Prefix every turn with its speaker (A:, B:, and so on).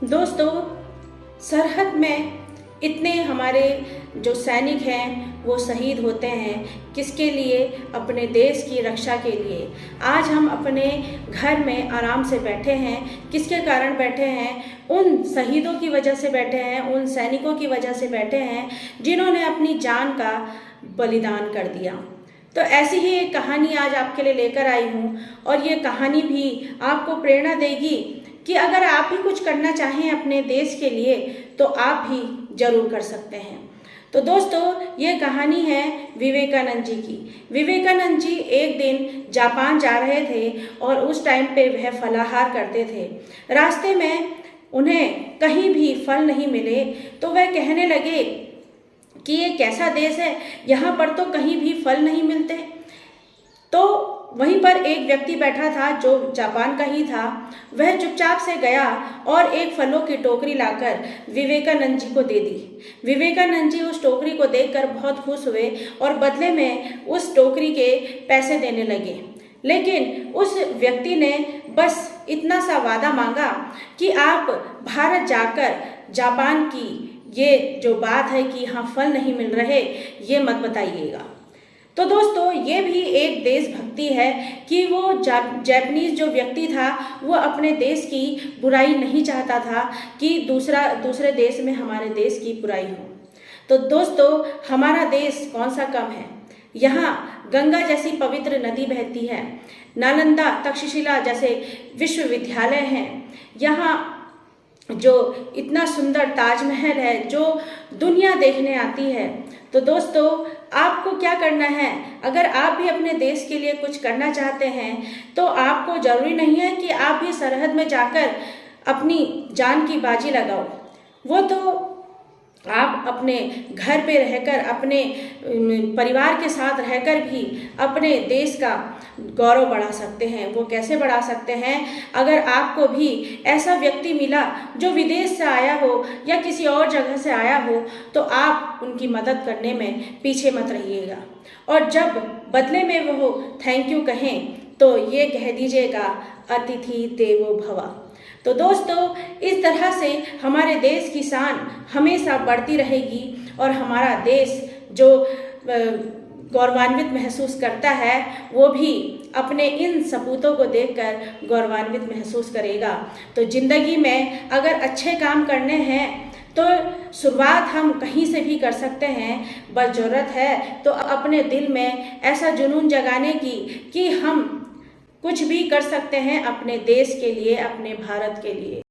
A: दोस्तों, सरहद में इतने हमारे जो सैनिक हैं वो शहीद होते हैं, किसके लिए? अपने देश की रक्षा के लिए। आज हम अपने घर में आराम से बैठे हैं, किसके कारण बैठे हैं? उन शहीदों की वजह से बैठे हैं, उन सैनिकों की वजह से बैठे हैं जिन्होंने अपनी जान का बलिदान कर दिया। तो ऐसी ही एक कहानी आज आपके लिए लेकर आई हूँ, और ये कहानी भी आपको प्रेरणा देगी कि अगर आप भी कुछ करना चाहें अपने देश के लिए तो आप भी जरूर कर सकते हैं। तो दोस्तों, ये कहानी है विवेकानंद जी की। विवेकानंद जी एक दिन जापान जा रहे थे और उस टाइम पे वह फलाहार करते थे। रास्ते में उन्हें कहीं भी फल नहीं मिले तो वह कहने लगे कि ये कैसा देश है, यहाँ पर तो कहीं भी फल नहीं मिलते। तो वहीं पर एक व्यक्ति बैठा था जो जापान का ही था। वह चुपचाप से गया और एक फलों की टोकरी लाकर विवेकानंद जी को दे दी। विवेकानंद जी उस टोकरी को देखकर बहुत खुश हुए और बदले में उस टोकरी के पैसे देने लगे। लेकिन उस व्यक्ति ने बस इतना सा वादा मांगा कि आप भारत जाकर जापान की ये जो बात है कि यहाँ फल नहीं मिल रहे, ये मत बताइएगा। तो दोस्तों, ये भी एक देशभक्ति है कि वो जापानीज जो व्यक्ति था वो अपने देश की बुराई नहीं चाहता था कि दूसरे देश में हमारे देश की बुराई हो। तो दोस्तों, हमारा देश कौन सा कम है? यहाँ गंगा जैसी पवित्र नदी बहती है, नालंदा तक्षशिला जैसे विश्वविद्यालय हैं, यहाँ जो इतना सुंदर ताजमहल है जो दुनिया देखने आती है। तो दोस्तों, आपको क्या करना है? अगर आप भी अपने देश के लिए कुछ करना चाहते हैं तो आपको जरूरी नहीं है कि आप भी सरहद में जाकर अपनी जान की बाजी लगाओ। वो तो आप अपने घर पे रहकर, अपने परिवार के साथ रहकर भी अपने देश का गौरव बढ़ा सकते हैं। वो कैसे बढ़ा सकते हैं? अगर आपको भी ऐसा व्यक्ति मिला जो विदेश से आया हो या किसी और जगह से आया हो तो आप उनकी मदद करने में पीछे मत रहिएगा। और जब बदले में वो थैंक यू कहें तो ये कह दीजिएगा, अतिथि देवो भव। तो दोस्तों, इस तरह से हमारे देश की शान हमेशा बढ़ती रहेगी और हमारा देश जो गौरवान्वित महसूस करता है वो भी अपने इन सपूतों को देखकर गौरवान्वित महसूस करेगा। तो जिंदगी में अगर अच्छे काम करने हैं तो शुरुआत हम कहीं से भी कर सकते हैं। बस ज़रूरत है तो अपने दिल में ऐसा जुनून जगाने की कि हम कुछ भी कर सकते हैं अपने देश के लिए, अपने भारत के लिए।